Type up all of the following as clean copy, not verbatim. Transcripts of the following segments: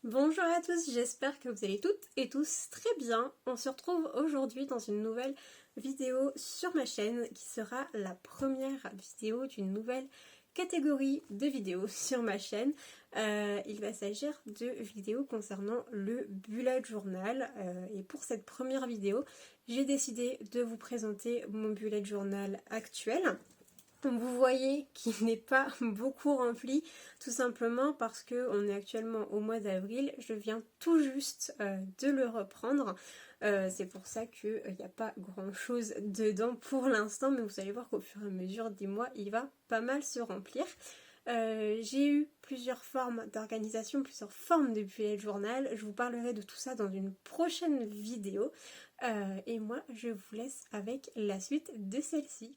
Bonjour à tous, j'espère que vous allez toutes et tous très bien. On se retrouve aujourd'hui dans une nouvelle vidéo sur ma chaîne qui sera la première vidéo d'une nouvelle catégorie de vidéos sur ma chaîne. Il va s'agir de vidéos concernant le bullet journal et pour cette première vidéo, j'ai décidé de vous présenter mon bullet journal actuel. Vous voyez qu'il n'est pas beaucoup rempli, tout simplement parce qu'on est actuellement au mois d'avril. Je viens tout juste de le reprendre. C'est pour ça qu'il n'y a pas grand chose dedans pour l'instant, mais vous allez voir qu'au fur et à mesure des mois, il va pas mal se remplir. J'ai eu plusieurs formes d'organisation, plusieurs formes de bullet journal. Je vous parlerai de tout ça dans une prochaine vidéo. Et moi, je vous laisse avec la suite de celle-ci.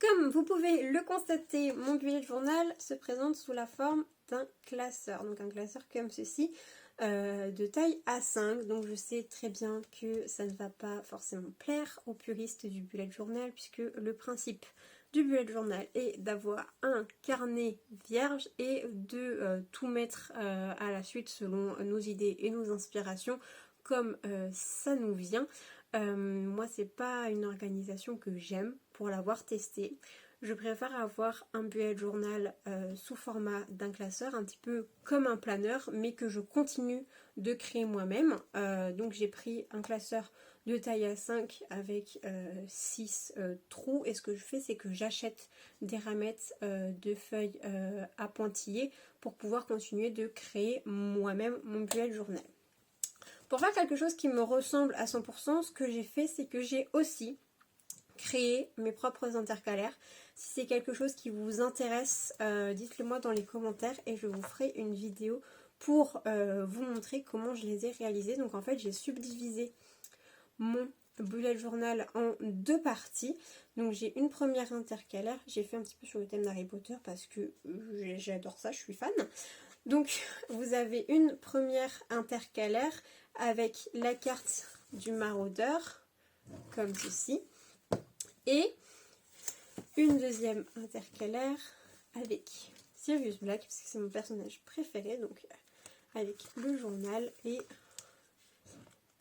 Comme vous pouvez le constater, mon bullet journal se présente sous la forme d'un classeur. Donc un classeur comme ceci, de taille A5. Donc je sais très bien que ça ne va pas forcément plaire aux puristes du bullet journal, puisque le principe du bullet journal est d'avoir un carnet vierge et de tout mettre à la suite selon nos idées et nos inspirations comme ça nous vient. Moi, c'est pas une organisation que j'aime pour l'avoir testé. Je préfère avoir un bullet journal sous format d'un classeur, un petit peu comme un planeur, mais que je continue de créer moi-même. Donc j'ai pris un classeur de taille A5 avec 6 trous, et ce que je fais, c'est que j'achète des ramettes de feuilles à pointillés pour pouvoir continuer de créer moi-même mon bullet journal. Pour faire quelque chose qui me ressemble à 100%, ce que j'ai fait, c'est que j'ai aussi créé mes propres intercalaires. Si c'est quelque chose qui vous intéresse, dites-le moi dans les commentaires et je vous ferai une vidéo pour vous montrer comment je les ai réalisés. Donc en fait, j'ai subdivisé mon bullet journal en deux parties. Donc j'ai une première intercalaire, j'ai fait un petit peu sur le thème d'Harry Potter parce que j'adore ça, je suis fan. Donc vous avez une première intercalaire avec la carte du maraudeur, comme ceci, et une deuxième intercalaire avec Sirius Black, parce que c'est mon personnage préféré, donc avec le journal et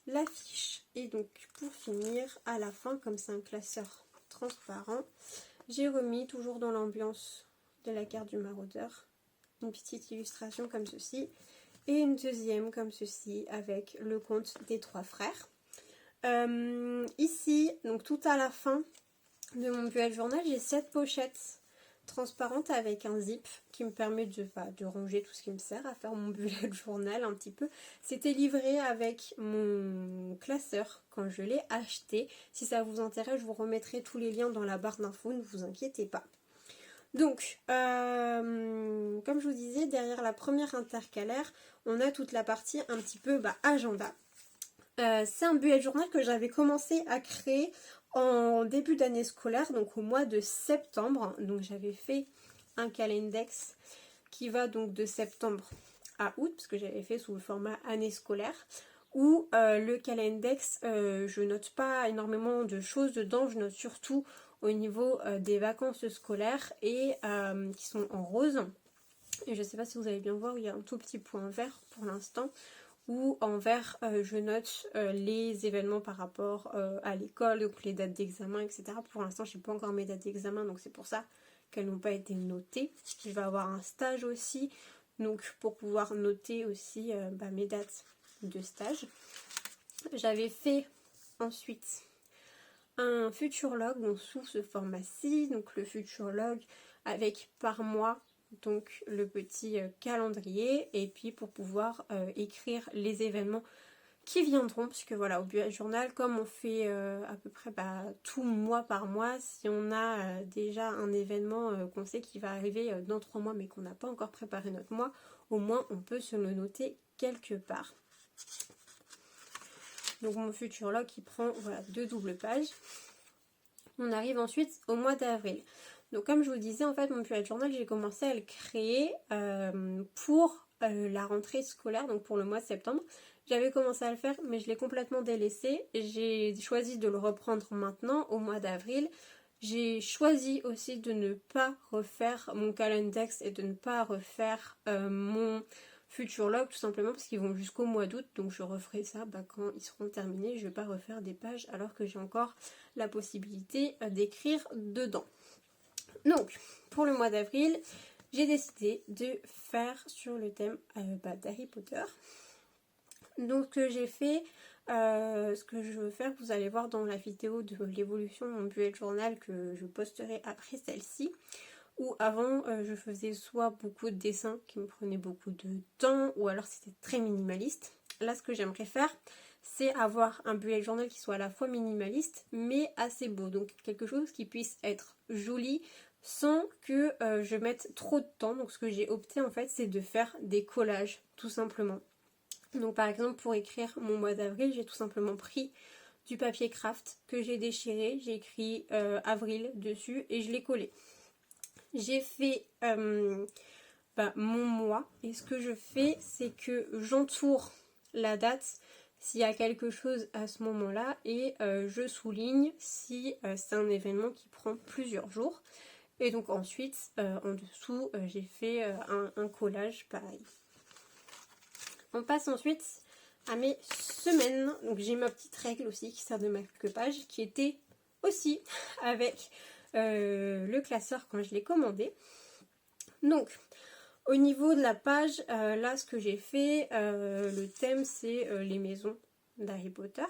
l'affiche. Et donc pour finir, à la fin, comme c'est un classeur transparent, j'ai remis, toujours dans l'ambiance de la carte du maraudeur, une petite illustration comme ceci, et une deuxième comme ceci avec le conte des trois frères. Ici, donc tout à la fin de mon bullet journal, j'ai cette pochette transparente avec un zip qui me permet de ranger tout ce qui me sert à faire mon bullet journal un petit peu. C'était livré avec mon classeur quand je l'ai acheté. Si ça vous intéresse, je vous remettrai tous les liens dans la barre d'infos, ne vous inquiétez pas. Donc, comme je vous disais, derrière la première intercalaire, on a toute la partie un petit peu agenda. C'est un bullet journal que j'avais commencé à créer en début d'année scolaire, donc au mois de septembre. Donc j'avais fait un calendex qui va donc de septembre à août, parce que j'avais fait sous le format année scolaire, où le calendex, je note pas énormément de choses dedans, je note surtout au niveau des vacances scolaires et qui sont en rose. Et je ne sais pas si vous allez bien voir, il y a un tout petit point vert pour l'instant, où en vert je note les événements par rapport à l'école, donc les dates d'examen, etc. Pour l'instant, je n'ai pas encore mes dates d'examen, donc c'est pour ça qu'elles n'ont pas été notées. Je vais avoir un stage aussi, donc pour pouvoir noter aussi mes dates de stage. J'avais fait ensuite un futurlog, donc sous ce format-ci, donc le futurlog avec par mois, donc le petit calendrier, et puis pour pouvoir écrire les événements qui viendront, puisque voilà, au bullet journal, comme on fait à peu près tout mois par mois, si on a déjà un événement qu'on sait qui va arriver dans 3 mois mais qu'on n'a pas encore préparé notre mois, au moins on peut se le noter quelque part. Donc mon futurlog qui prend 2 doubles pages. On arrive ensuite au mois d'avril. Donc comme je vous disais, en fait mon bullet journal, j'ai commencé à le créer pour la rentrée scolaire, donc pour le mois de septembre. J'avais commencé à le faire mais je l'ai complètement délaissé. J'ai choisi de le reprendre maintenant au mois d'avril. J'ai choisi aussi de ne pas refaire mon calendex et de ne pas refaire mon futur log tout simplement parce qu'ils vont jusqu'au mois d'août, donc je referai ça quand ils seront terminés. Je vais pas refaire des pages alors que j'ai encore la possibilité d'écrire dedans. Donc pour le mois d'avril, j'ai décidé de faire sur le thème d'Harry Potter. Donc ce que j'ai fait, ce que je veux faire, vous allez voir dans la vidéo de l'évolution de mon bullet journal que je posterai après celle-ci, où avant je faisais soit beaucoup de dessins qui me prenaient beaucoup de temps, ou alors c'était très minimaliste. Là ce que j'aimerais faire, c'est avoir un bullet journal qui soit à la fois minimaliste mais assez beau, donc quelque chose qui puisse être joli sans que je mette trop de temps. Donc ce que j'ai opté en fait, c'est de faire des collages tout simplement. Donc par exemple pour écrire mon mois d'avril, j'ai tout simplement pris du papier craft que j'ai déchiré, j'ai écrit avril dessus et je l'ai collé. J'ai fait mon mois, et ce que je fais, c'est que j'entoure la date s'il y a quelque chose à ce moment-là, et je souligne si c'est un événement qui prend plusieurs jours. Et donc ensuite, en dessous, j'ai fait un collage pareil. On passe ensuite à mes semaines. Donc j'ai ma petite règle aussi qui sert de marque-page, qui était aussi avec le classeur quand je l'ai commandé. Donc au niveau de la page, là ce que j'ai fait, le thème c'est les maisons d'Harry Potter.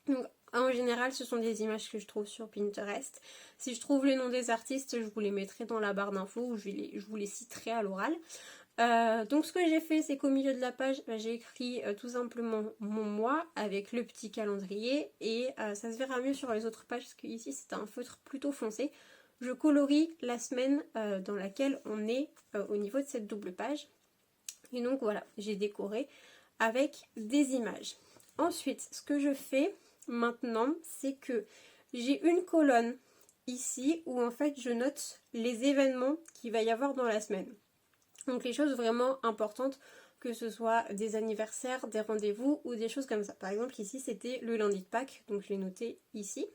Donc en général ce sont des images que je trouve sur Pinterest. Si je trouve les noms des artistes, je vous les mettrai dans la barre d'infos ou je vous les citerai à l'oral. Donc ce que j'ai fait, c'est qu'au milieu de la page, j'ai écrit tout simplement mon mois avec le petit calendrier, et ça se verra mieux sur les autres pages parce qu'ici c'est un feutre plutôt foncé. Je colorie la semaine dans laquelle on est au niveau de cette double page. Et donc voilà, j'ai décoré avec des images. Ensuite, ce que je fais maintenant, c'est que j'ai une colonne ici où en fait je note les événements qu'il va y avoir dans la semaine. Donc les choses vraiment importantes, que ce soit des anniversaires, des rendez-vous ou des choses comme ça. Par exemple ici c'était le lundi de Pâques, donc je l'ai noté ici.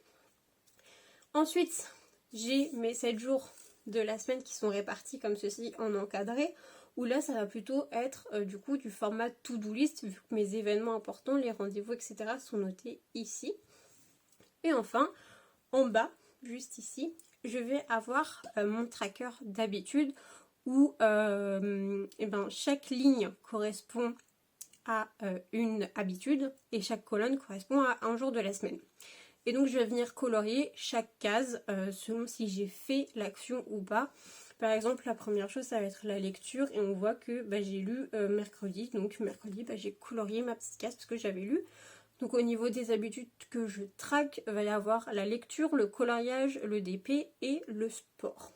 Ensuite j'ai mes 7 jours de la semaine qui sont répartis comme ceci en encadré, où là ça va plutôt être du coup du format to-do list, vu que mes événements importants, les rendez-vous etc. sont notés ici. Et enfin en bas, juste ici, je vais avoir mon tracker d'habitude, où chaque ligne correspond à une habitude et chaque colonne correspond à un jour de la semaine. Et donc je vais venir colorier chaque case selon si j'ai fait l'action ou pas. Par exemple, la première chose, ça va être la lecture, et on voit que j'ai lu mercredi. Donc mercredi, j'ai colorié ma petite case parce que j'avais lu. Donc au niveau des habitudes que je traque, il va y avoir la lecture, le coloriage, le DP et le sport.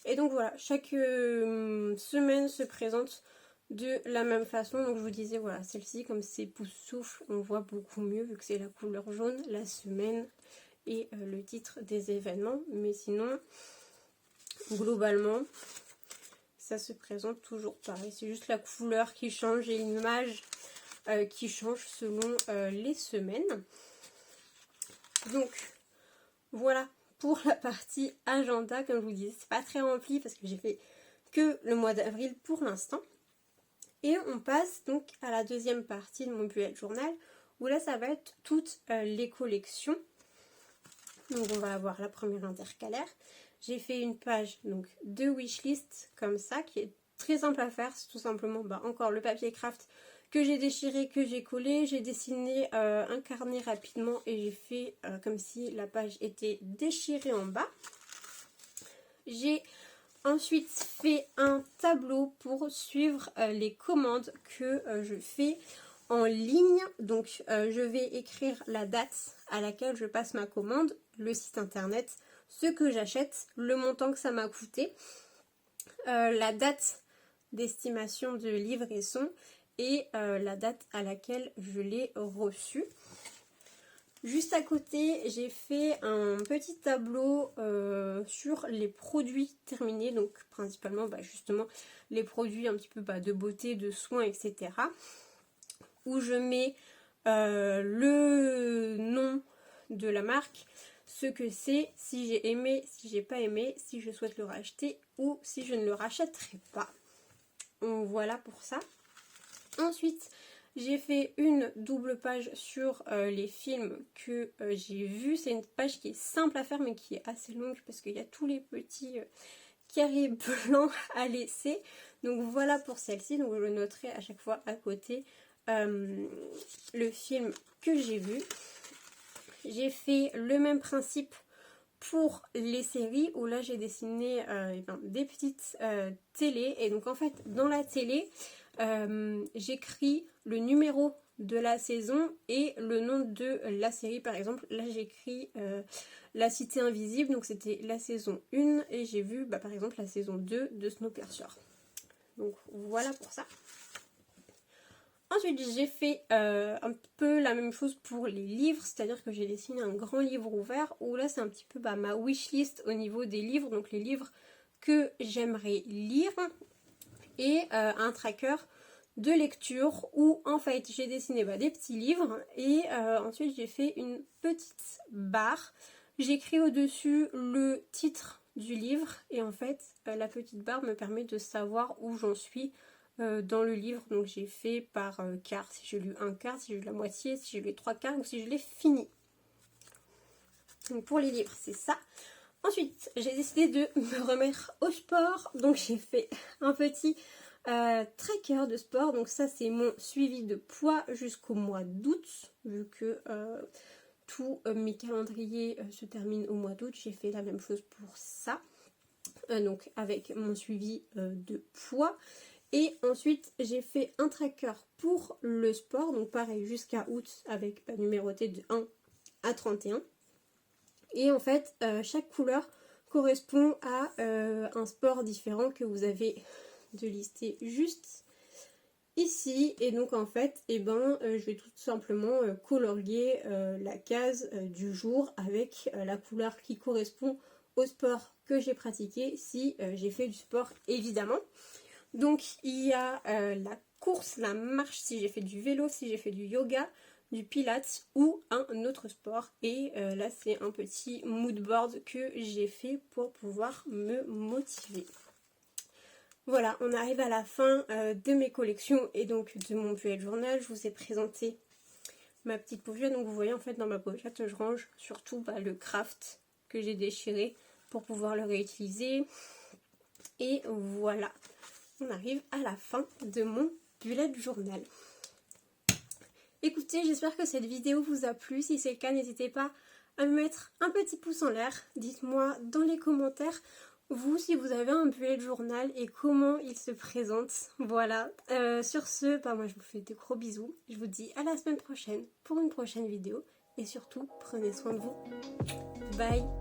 Et donc voilà, chaque semaine se présente de la même façon. Donc je vous disais, voilà, celle-ci, comme c'est pouce-souffle, on voit beaucoup mieux vu que c'est la couleur jaune, la semaine et le titre des événements. Mais sinon, globalement, ça se présente toujours pareil. C'est juste la couleur qui change et l'image qui change selon les semaines. Donc voilà pour la partie agenda. Comme je vous disais, c'est pas très rempli parce que j'ai fait que le mois d'avril pour l'instant. Et on passe donc à la deuxième partie de mon bullet journal, où là ça va être toutes les collections. Donc on va avoir la première intercalaire. J'ai fait une page donc de wishlist comme ça, qui est très simple à faire. C'est tout simplement encore le papier craft que j'ai déchiré, que j'ai collé. J'ai dessiné un carnet rapidement et j'ai fait comme si la page était déchirée en bas. J'ai ensuite fait un tableau pour suivre les commandes que je fais en ligne. Donc je vais écrire la date à laquelle je passe ma commande, le site internet, ce que j'achète, le montant que ça m'a coûté, la date d'estimation de livraison et la date à laquelle je l'ai reçu. Juste à côté, j'ai fait un petit tableau sur les produits terminés, donc principalement justement les produits un petit peu de beauté, de soins, etc. Où je mets le nom de la marque, ce que c'est, si j'ai aimé, si j'ai pas aimé, si je souhaite le racheter ou si je ne le rachèterai pas. voilà pour ça. Ensuite, j'ai fait une double page sur les films que j'ai vus. C'est une page qui est simple à faire mais qui est assez longue parce qu'il y a tous les petits carrés blancs à laisser. Donc voilà pour celle-ci. Donc je noterai à chaque fois à côté le film que j'ai vu. J'ai fait le même principe pour les séries où là j'ai dessiné des petites télés. Et donc en fait dans la télé j'écris le numéro de la saison et le nom de la série. Par exemple là j'écris La Cité Invisible, donc c'était la saison 1 et j'ai vu par exemple la saison 2 de Snowpiercer. Donc voilà pour ça. Ensuite, j'ai fait un peu la même chose pour les livres, c'est-à-dire que j'ai dessiné un grand livre ouvert où là c'est un petit peu ma wishlist au niveau des livres, donc les livres que j'aimerais lire et un tracker de lecture où en fait j'ai dessiné des petits livres et ensuite j'ai fait une petite barre. J'écris au-dessus le titre du livre et en fait la petite barre me permet de savoir où j'en suis dans le livre. Donc j'ai fait par quart, si j'ai lu un quart, si j'ai lu la moitié, si j'ai lu les trois quarts ou si je l'ai fini. Donc pour les livres c'est ça. Ensuite j'ai décidé de me remettre au sport, donc j'ai fait un petit tracker de sport. Donc ça c'est mon suivi de poids jusqu'au mois d'août, vu que tous mes calendriers se terminent au mois d'août. J'ai fait la même chose pour ça, donc avec mon suivi de poids. Et ensuite j'ai fait un tracker pour le sport, donc pareil jusqu'à août avec numéroté de 1 à 31. Et en fait chaque couleur correspond à un sport différent que vous avez de lister juste ici. Et donc en fait je vais tout simplement colorier la case du jour avec la couleur qui correspond au sport que j'ai pratiqué, si j'ai fait du sport évidemment. Donc il y a la course, la marche, si j'ai fait du vélo, si j'ai fait du yoga, du pilates ou un autre sport. Et là c'est un petit mood board que j'ai fait pour pouvoir me motiver. Voilà, on arrive à la fin de mes collections et donc de mon bullet journal. Je vous ai présenté ma petite pochette. Donc vous voyez en fait dans ma pochette je range surtout le craft que j'ai déchiré pour pouvoir le réutiliser. Et voilà. On arrive à la fin de mon bullet journal. Écoutez, j'espère que cette vidéo vous a plu. Si c'est le cas, n'hésitez pas à me mettre un petit pouce en l'air. Dites-moi dans les commentaires, vous, si vous avez un bullet journal et comment il se présente. Voilà. Sur ce, moi je vous fais des gros bisous. Je vous dis à la semaine prochaine pour une prochaine vidéo. Et surtout, prenez soin de vous. Bye!